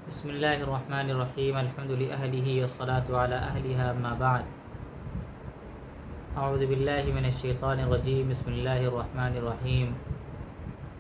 بسم اللہ الرحمن الرحیم الحمد للہ والصلاة علی اہلها اما بعد اعوذ باللہ من الشیطان الرجیم بسم اللہ الرحمن الرحیم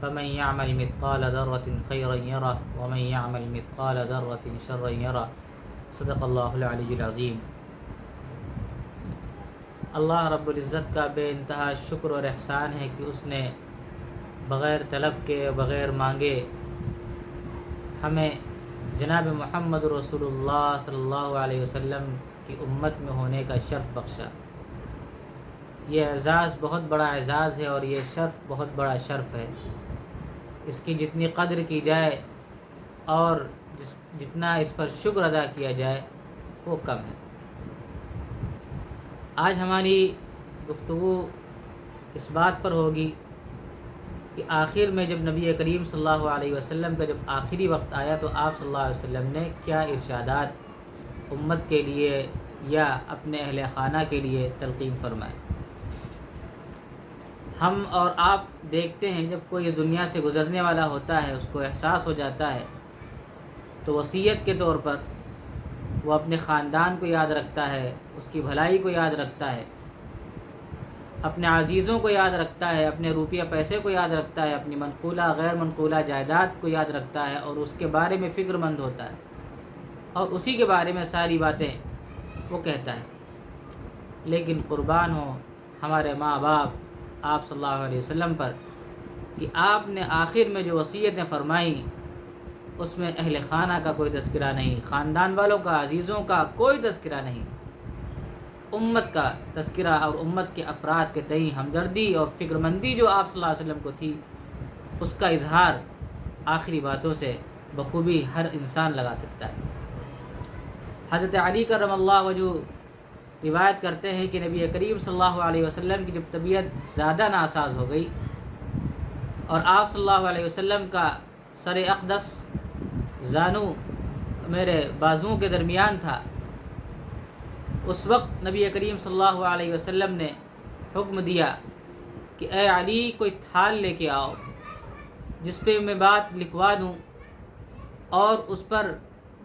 فمن يعمل مثقال ذرة خيرا يره ومن يعمل مثقال ذرة شرا يره صدق اللہ العلی العظیم۔ اللہ رب العزت کا بے انتہا شکر اور احسان ہے کہ اس نے بغیر طلب کے بغیر مانگے ہمیں جناب محمد رسول اللہ صلی اللہ علیہ وسلم کی امت میں ہونے کا شرف بخشا۔ یہ اعزاز بہت بڑا اعزاز ہے اور یہ شرف بہت بڑا شرف ہے۔ اس کی جتنی قدر کی جائے اور جتنا اس پر شکر ادا کیا جائے وہ کم ہے۔ آج ہماری گفتگو اس بات پر ہوگی کہ آخر میں جب نبی کریم صلی اللہ علیہ وسلم کا جب آخری وقت آیا تو آپ صلی اللہ علیہ وسلم نے کیا ارشادات امت کے لیے یا اپنے اہل خانہ کے لیے تلقین فرمائے۔ ہم اور آپ دیکھتے ہیں جب کوئی اس دنیا سے گزرنے والا ہوتا ہے، اس کو احساس ہو جاتا ہے تو وصیت کے طور پر وہ اپنے خاندان کو یاد رکھتا ہے، اس کی بھلائی کو یاد رکھتا ہے، اپنے عزیزوں کو یاد رکھتا ہے، اپنے روپیہ پیسے کو یاد رکھتا ہے، اپنی منقولہ غیر منقولہ جائیداد کو یاد رکھتا ہے اور اس کے بارے میں فکر مند ہوتا ہے اور اسی کے بارے میں ساری باتیں وہ کہتا ہے۔ لیکن قربان ہو ہمارے ماں باپ آپ صلی اللہ علیہ وسلم پر کہ آپ نے آخر میں جو وصیتیں فرمائیں اس میں اہل خانہ کا کوئی تذکرہ نہیں، خاندان والوں کا، عزیزوں کا کوئی تذکرہ نہیں، امت کا تذکرہ اور امت کے افراد کے تئیں ہمدردی اور فکر مندی جو آپ صلی اللہ علیہ وسلم کو تھی اس کا اظہار آخری باتوں سے بخوبی ہر انسان لگا سکتا ہے۔ حضرت علی کرم اللہ وجہ روایت کرتے ہیں کہ نبی کریم صلی اللہ علیہ وسلم کی جب طبیعت زیادہ ناساز ہو گئی اور آپ صلی اللہ علیہ وسلم کا سر اقدس زانو میرے بازوؤں کے درمیان تھا، اس وقت نبی کریم صلی اللہ علیہ وسلم نے حکم دیا کہ اے علی کوئی تھال لے کے آؤ جس پہ میں بات لکھوا دوں اور اس پر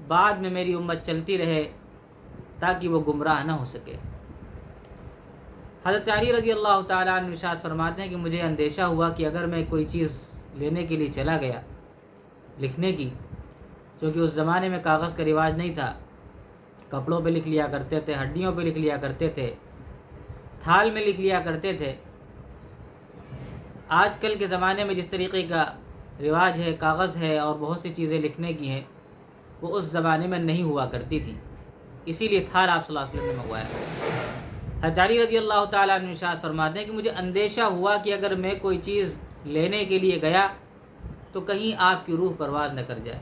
بعد میں میری امت چلتی رہے تاکہ وہ گمراہ نہ ہو سکے۔ حضرت علی رضی اللہ تعالیٰ عنہ ارشاد فرماتے ہیں کہ مجھے اندیشہ ہوا کہ اگر میں کوئی چیز لینے کے لیے چلا گیا لکھنے کی، کیونکہ اس زمانے میں کاغذ کا رواج نہیں تھا، کپڑوں پہ لکھ لیا کرتے تھے، ہڈیوں پہ لکھ لیا کرتے تھے، تھال میں لکھ لیا کرتے تھے۔ آج کل کے زمانے میں جس طریقے کا رواج ہے، کاغذ ہے اور بہت سی چیزیں لکھنے کی ہیں، وہ اس زمانے میں نہیں ہوا کرتی تھی، اسی لیے تھال آپ صلی اللہ علیہ وسلم نے منگوایا۔ حضرت علی رضی اللہ تعالیٰ عنہ ارشاد فرماتے ہیں کہ مجھے اندیشہ ہوا کہ اگر میں کوئی چیز لینے کے لیے گیا تو کہیں آپ کی روح پرواز نہ کر جائے،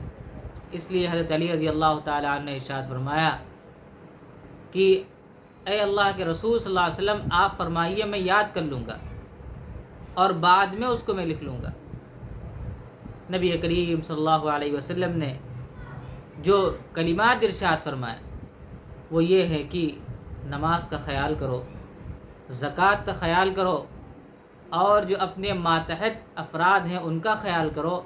اس لیے حضرت علی رضی اللہ تعالیٰ عنہ نے ارشاد فرمایا کہ اے اللہ کے رسول صلی اللہ علیہ وسلم آپ فرمائیے میں یاد کر لوں گا اور بعد میں اس کو میں لکھ لوں گا۔ نبی کریم صلی اللہ علیہ وسلم نے جو کلمات ارشاد فرمائے وہ یہ ہے کہ نماز کا خیال کرو، زکوٰۃ کا خیال کرو اور جو اپنے ماتحت افراد ہیں ان کا خیال کرو،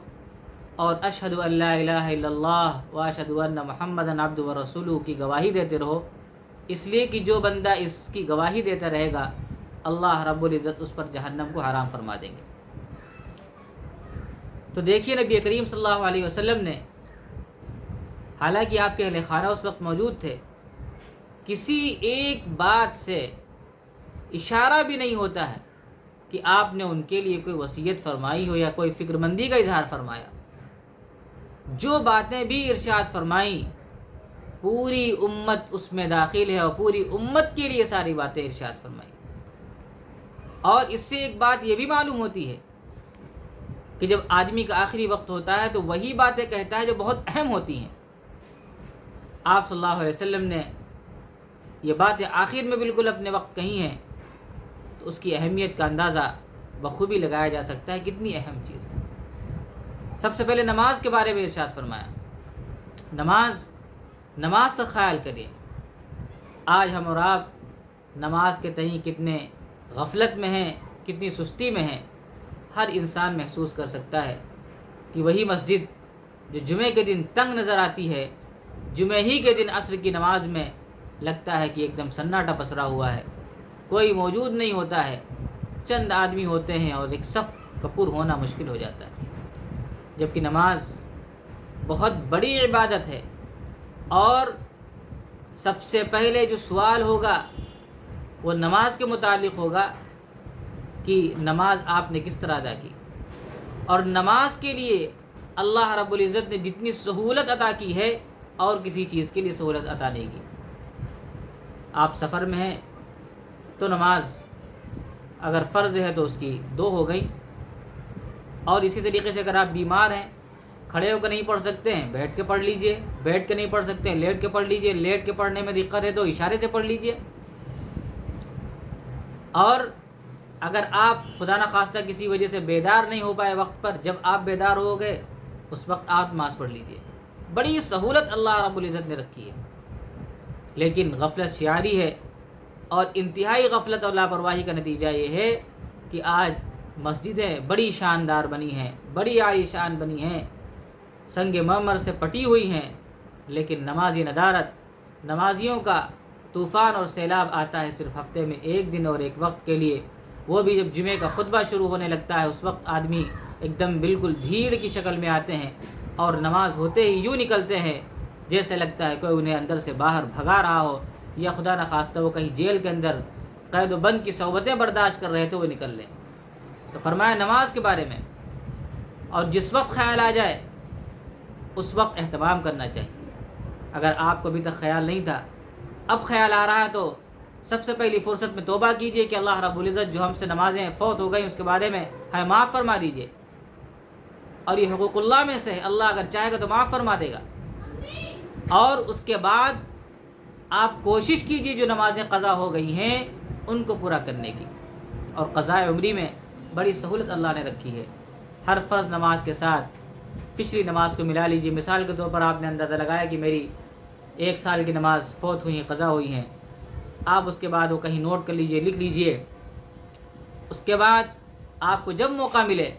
اور اشہد ان لا الہ الا اللہ و اشہد ان محمدًا عبدہ و رسولہ کی گواہی دیتے رہو، اس لیے کہ جو بندہ اس کی گواہی دیتا رہے گا اللہ رب العزت اس پر جہنم کو حرام فرما دیں گے۔ تو دیکھیے نبی کریم صلی اللہ علیہ وسلم نے، حالانکہ آپ کے اہل خانہ اس وقت موجود تھے، کسی ایک بات سے اشارہ بھی نہیں ہوتا ہے کہ آپ نے ان کے لیے کوئی وصیت فرمائی ہو یا کوئی فکر مندی کا اظہار فرمایا۔ جو باتیں بھی ارشاد فرمائیں پوری امت اس میں داخل ہے اور پوری امت کے لیے ساری باتیں ارشاد فرمائیں۔ اور اس سے ایک بات یہ بھی معلوم ہوتی ہے کہ جب آدمی کا آخری وقت ہوتا ہے تو وہی باتیں کہتا ہے جو بہت اہم ہوتی ہیں۔ آپ صلی اللہ علیہ وسلم نے یہ باتیں آخر میں بالکل اپنے وقت کہی ہیں تو اس کی اہمیت کا اندازہ بخوبی لگایا جا سکتا ہے کتنی اہم چیز ہے۔ سب سے پہلے نماز کے بارے میں ارشاد فرمایا، نماز کا خیال کریں۔ آج ہم اور آپ نماز کے تئیں کتنے غفلت میں ہیں، کتنی سستی میں ہیں۔ ہر انسان محسوس کر سکتا ہے کہ وہی مسجد جو جمعے کے دن تنگ نظر آتی ہے، جمعے ہی کے دن عصر کی نماز میں لگتا ہے کہ ایک دم سناٹا پسرا ہوا ہے، کوئی موجود نہیں ہوتا ہے، چند آدمی ہوتے ہیں اور ایک صف کا پر ہونا مشکل ہو جاتا ہے، جبکہ نماز بہت بڑی عبادت ہے۔ اور سب سے پہلے جو سوال ہوگا وہ نماز کے متعلق ہوگا کہ نماز آپ نے کس طرح ادا کی، اور نماز کے لیے اللہ رب العزت نے جتنی سہولت عطا کی ہے اور کسی چیز کے لیے سہولت عطا نہیں کی۔ آپ سفر میں ہیں تو نماز اگر فرض ہے تو اس کی 2 ہو گئی، اور اسی طریقے سے اگر آپ بیمار ہیں، کھڑے ہو کے نہیں پڑھ سکتے ہیں، بیٹھ کے پڑھ لیجئے، بیٹھ کے نہیں پڑھ سکتے ہیں لیٹ کے پڑھ لیجئے، لیٹ کے پڑھنے میں دقت ہے تو اشارے سے پڑھ لیجئے۔ اور اگر آپ خدا نخواستہ کسی وجہ سے بیدار نہیں ہو پائے وقت پر، جب آپ بیدار ہو گئے اس وقت آپ نماز پڑھ لیجئے۔ بڑی سہولت اللہ رب العزت نے رکھی ہے، لیکن غفلت شعاری ہے، اور انتہائی غفلت اور لاپرواہی کا نتیجہ یہ ہے کہ آج مسجدیں بڑی شاندار بنی ہیں، بڑی عالی شان بنی ہیں، سنگ مرمر سے پٹی ہوئی ہیں، لیکن نمازی ندارت، نمازیوں کا طوفان اور سیلاب آتا ہے صرف ہفتے میں 1 دن اور 1 وقت کے لیے، وہ بھی جب جمعے کا خطبہ شروع ہونے لگتا ہے اس وقت آدمی ایک دم بالکل بھیڑ کی شکل میں آتے ہیں، اور نماز ہوتے ہی یوں نکلتے ہیں جیسے لگتا ہے کوئی انہیں اندر سے باہر بھگا رہا ہو، یا خدا نخواستہ وہ کہیں جیل کے اندر قید و بند کی صحبتیں برداشت کر رہے تھے وہ نکل لیں۔ تو فرمایا نماز کے بارے میں، اور جس وقت خیال آ جائے اس وقت اہتمام کرنا چاہیے۔ اگر آپ کو ابھی تک خیال نہیں تھا، اب خیال آ رہا ہے تو سب سے پہلی فرصت میں توبہ کیجئے کہ اللہ رب العزت جو ہم سے نمازیں فوت ہو گئیں اس کے بارے میں ہمیں معاف فرما دیجئے، اور یہ حقوق اللہ میں سے ہے، اللہ اگر چاہے گا تو معاف فرما دے گا۔ اور اس کے بعد آپ کوشش کیجئے جو نمازیں قضا ہو گئی ہیں ان کو پورا کرنے کی، اور قضاء عمری میں بڑی سہولت اللہ نے رکھی ہے۔ ہر فرض نماز کے ساتھ پچھلی نماز کو ملا لیجئے۔ مثال کے طور پر آپ نے اندازہ لگایا کہ میری 1 سال کی نماز فوت ہوئی ہیں، قضا ہوئی ہیں، آپ اس کے بعد وہ کہیں نوٹ کر لیجئے، لکھ لیجئے۔ اس کے بعد آپ کو جب موقع ملے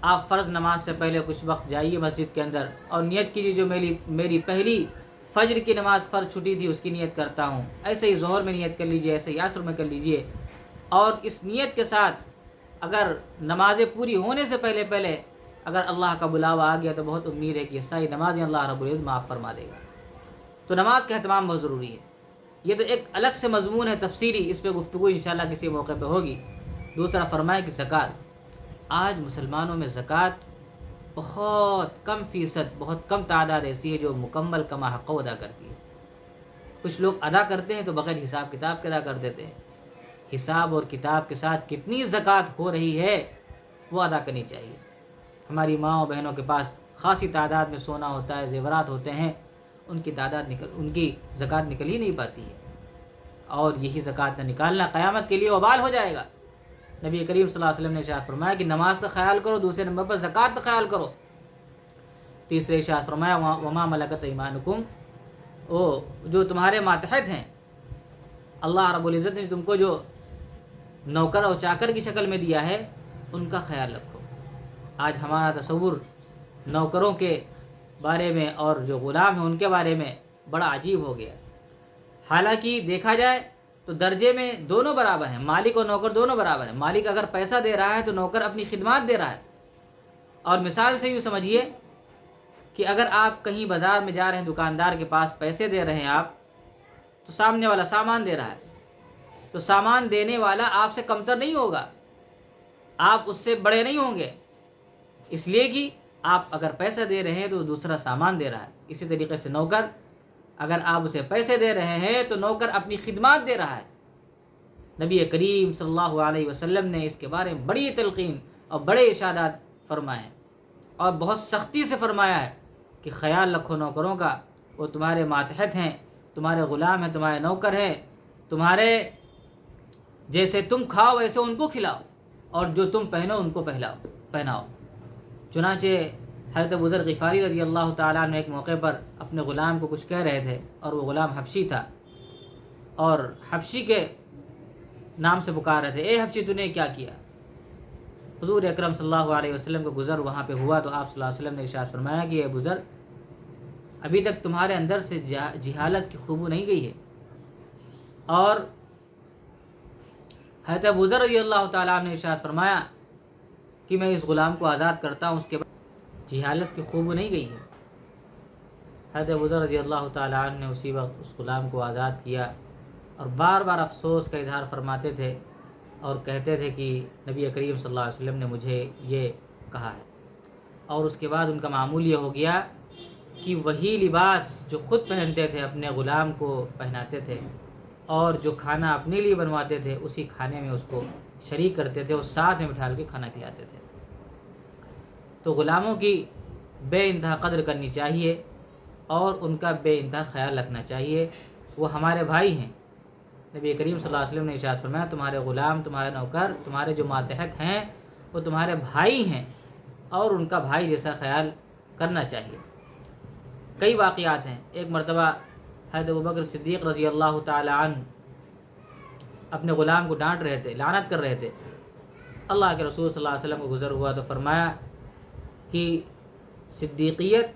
آپ فرض نماز سے پہلے کچھ وقت جائیے مسجد کے اندر اور نیت کیجیے جو میری پہلی فجر کی نماز فرض چھٹی تھی اس کی نیت کرتا ہوں، ایسے ہی ظہر میں نیت کر لیجئے، ایسے ہی عصر میں کر لیجئے، اور اس نیت کے ساتھ اگر نمازیں پوری ہونے سے پہلے اگر اللہ کا بلاوا آ گیا تو بہت امید ہے کہ یہ ساری نمازیں اللہ رب العزت معاف فرما دے گا۔ تو نماز کا اہتمام بہت ضروری ہے۔ یہ تو ایک الگ سے مضمون ہے تفصیلی، اس پہ گفتگو انشاءاللہ کسی موقع پہ ہوگی۔ دوسرا فرمائے کہ زکوٰۃ، آج مسلمانوں میں زکوٰۃ بہت کم فیصد، بہت کم تعداد ایسی ہے جو مکمل کما حق ادا کرتی ہے۔ کچھ لوگ ادا کرتے ہیں تو بغیر حساب کتاب کے ادا کر دیتے ہیں۔ حساب اور کتاب کے ساتھ کتنی زکوٰۃ ہو رہی ہے وہ ادا کرنی چاہیے۔ ہماری ماں و بہنوں کے پاس خاصی تعداد میں سونا ہوتا ہے، زیورات ہوتے ہیں، ان کی زکوٰۃ نکل ہی نہیں پاتی ہے، اور یہی زکوٰۃ نہ نکالنا قیامت کے لیے وبال ہو جائے گا۔ نبی کریم صلی اللہ علیہ وسلم نے ارشاد فرمایا کہ نماز کا خیال کرو، دوسرے نمبر پر زکوٰۃ کا خیال کرو، تیسرے ارشاد فرمایا وما ملکت ایمانکم، جو تمہارے ماتحت ہیں، اللہ رب العزت نے تم کو جو نوکر اور چاکر کی شکل میں دیا ہے ان کا خیال رکھو۔ آج ہمارا تصور نوکروں کے بارے میں اور جو غلام ہیں ان کے بارے میں بڑا عجیب ہو گیا۔ حالانکہ دیکھا جائے تو درجے میں دونوں برابر ہیں، مالک اور نوکر دونوں برابر ہیں۔ مالک اگر پیسہ دے رہا ہے تو نوکر اپنی خدمات دے رہا ہے۔ اور مثال سے یوں سمجھیے کہ اگر آپ کہیں بازار میں جا رہے ہیں، دکاندار کے پاس پیسے دے رہے ہیں آپ، تو سامنے والا سامان دے رہا ہے، تو سامان دینے والا آپ سے کمتر نہیں ہوگا، آپ اس سے بڑے نہیں ہوں گے، اس لیے کہ آپ اگر پیسہ دے رہے ہیں تو دوسرا سامان دے رہا ہے۔ اسی طریقے سے نوکر، اگر آپ اسے پیسے دے رہے ہیں تو نوکر اپنی خدمات دے رہا ہے۔ نبی کریم صلی اللہ علیہ وسلم نے اس کے بارے میں بڑی تلقین اور بڑے ارشادات فرمائے ہیں، اور بہت سختی سے فرمایا ہے کہ خیال رکھو نوکروں کا، وہ تمہارے ماتحت ہیں، تمہارے غلام ہیں، تمہارے نوکر ہیں، تمہارے جیسے تم کھاؤ ویسے ان کو کھلاؤ، اور جو تم پہنو ان کو پہناؤ۔ چنانچہ حضرت ابو ذر غفاری رضی اللہ تعالیٰ عنہ ایک موقع پر اپنے غلام کو کچھ کہہ رہے تھے، اور وہ غلام حبشی تھا، اور حبشی کے نام سے پکار رہے تھے، اے حبشی تو نے کیا کیا؟ حضور اکرم صلی اللہ علیہ وسلم کا گزر وہاں پہ ہوا تو آپ صلی اللہ علیہ وسلم نے ارشاد فرمایا کہ اے بزر، ابھی تک تمہارے اندر سے جہالت کی خوشبو نہیں گئی ہے، اور حضرت ابوذر رضی اللہ تعالیٰ عنہ نے ارشاد فرمایا کہ میں اس غلام کو آزاد کرتا ہوں، اس کے بعد جہالت کی خوشبو نہیں گئی ہے۔ حضرت ابوذر رضی اللہ تعالیٰ عنہ نے اسی وقت اس غلام کو آزاد کیا، اور بار بار افسوس کا اظہار فرماتے تھے اور کہتے تھے کہ نبی کریم صلی اللہ علیہ وسلم نے مجھے یہ کہا ہے۔ اور اس کے بعد ان کا معمول یہ ہو گیا کہ وہی لباس جو خود پہنتے تھے اپنے غلام کو پہناتے تھے، اور جو کھانا اپنے لیے بنواتے تھے اسی کھانے میں اس کو شریک کرتے تھے اور ساتھ میں بٹھا کے کھانا کھلاتے تھے۔ تو غلاموں کی بے انتہا قدر کرنی چاہیے اور ان کا بے انتہا خیال رکھنا چاہیے، وہ ہمارے بھائی ہیں۔ نبی کریم صلی اللہ علیہ وسلم نے ارشاد فرمایا تمہارے غلام، تمہارے نوکر، تمہارے جو ماتحت ہیں وہ تمہارے بھائی ہیں، اور ان کا بھائی جیسا خیال کرنا چاہیے۔ کئی واقعات ہیں۔ ایک مرتبہ حضرت ابوبکر صدیق رضی اللہ تعالی عنہ اپنے غلام کو ڈانٹ رہے تھے، لعنت کر رہے تھے۔ اللہ کے رسول صلی اللہ علیہ وسلم کو گزر ہوا تو فرمایا کہ صدیقیت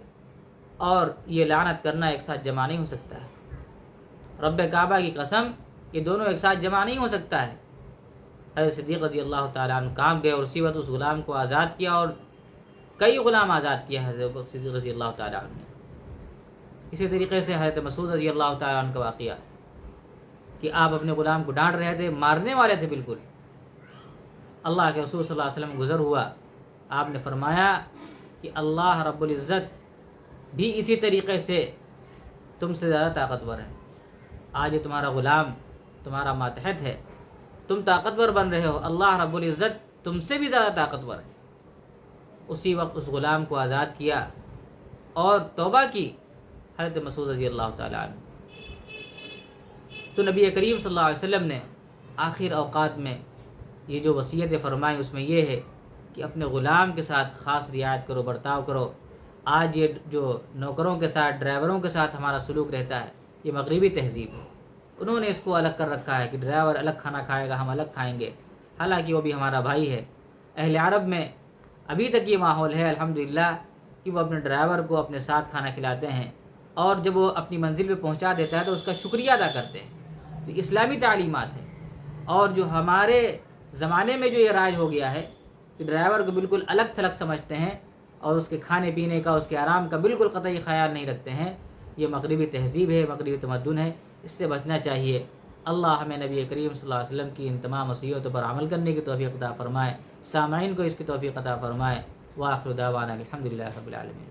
اور یہ لعنت کرنا ایک ساتھ جمع نہیں ہو سکتا ہے۔ رب کعبہ کی قسم، یہ دونوں ایک ساتھ جمع نہیں ہو سکتا ہے۔ حضرت صدیق رضی اللہ تعالیٰ عنہ کام گئے اور اسی وقت اس غلام کو آزاد کیا، اور کئی غلام آزاد کیا حضرت صدیق رضی اللہ تعالیٰ عنہ نے۔ اسی طریقے سے حضرت مسعود رضی اللہ تعالیٰ عنہ کا واقعہ کہ آپ اپنے غلام کو ڈانٹ رہے تھے، مارنے والے تھے بالکل۔ اللہ کے رسول صلی اللہ علیہ وسلم گزر ہوا، آپ نے فرمایا کہ اللہ رب العزت بھی اسی طریقے سے تم سے زیادہ طاقتور ہے۔ آج یہ تمہارا غلام تمہارا ماتحت ہے، تم طاقتور بن رہے ہو، اللہ رب العزت تم سے بھی زیادہ طاقتور ہے۔ اسی وقت اس غلام کو آزاد کیا اور توبہ کی حضرت مسعود رضی اللہ تعالیٰ عنہ۔ تو نبی کریم صلی اللہ علیہ وسلم نے آخر اوقات میں یہ جو وصیت فرمائی اس میں یہ ہے کہ اپنے غلام کے ساتھ خاص رعایت کرو، برتاؤ کرو۔ آج یہ جو نوکروں کے ساتھ، ڈرائیوروں کے ساتھ ہمارا سلوک رہتا ہے، یہ مغربی تہذیب ہے۔ انہوں نے اس کو الگ کر رکھا ہے کہ ڈرائیور الگ کھانا کھائے گا، ہم الگ کھائیں گے، حالانکہ وہ بھی ہمارا بھائی ہے۔ اہل عرب میں ابھی تک یہ ماحول ہے الحمدللہ کہ وہ اپنے ڈرائیور کو اپنے ساتھ کھانا کھلاتے ہیں، اور جب وہ اپنی منزل پہ پہنچا دیتا ہے تو اس کا شکریہ ادا کرتے ہیں۔ تو اسلامی تعلیمات ہے۔ اور جو ہمارے زمانے میں جو یہ رائج ہو گیا ہے کہ ڈرائیور کو بالکل الگ تھلگ سمجھتے ہیں اور اس کے کھانے پینے کا، اس کے آرام کا بالکل قطعی خیال نہیں رکھتے ہیں، یہ مغربی تہذیب ہے، مغربی تمدن ہے، اس سے بچنا چاہیے۔ اللہ ہمیں نبی کریم صلی اللہ علیہ وسلم کی ان تمام وصیتوں پر عمل کرنے کی توفیق عطا فرمائے، سامعین کو اس کی توفیق عطا فرمائے۔ وآخر دعوانا الحمدللہ رب العالمین۔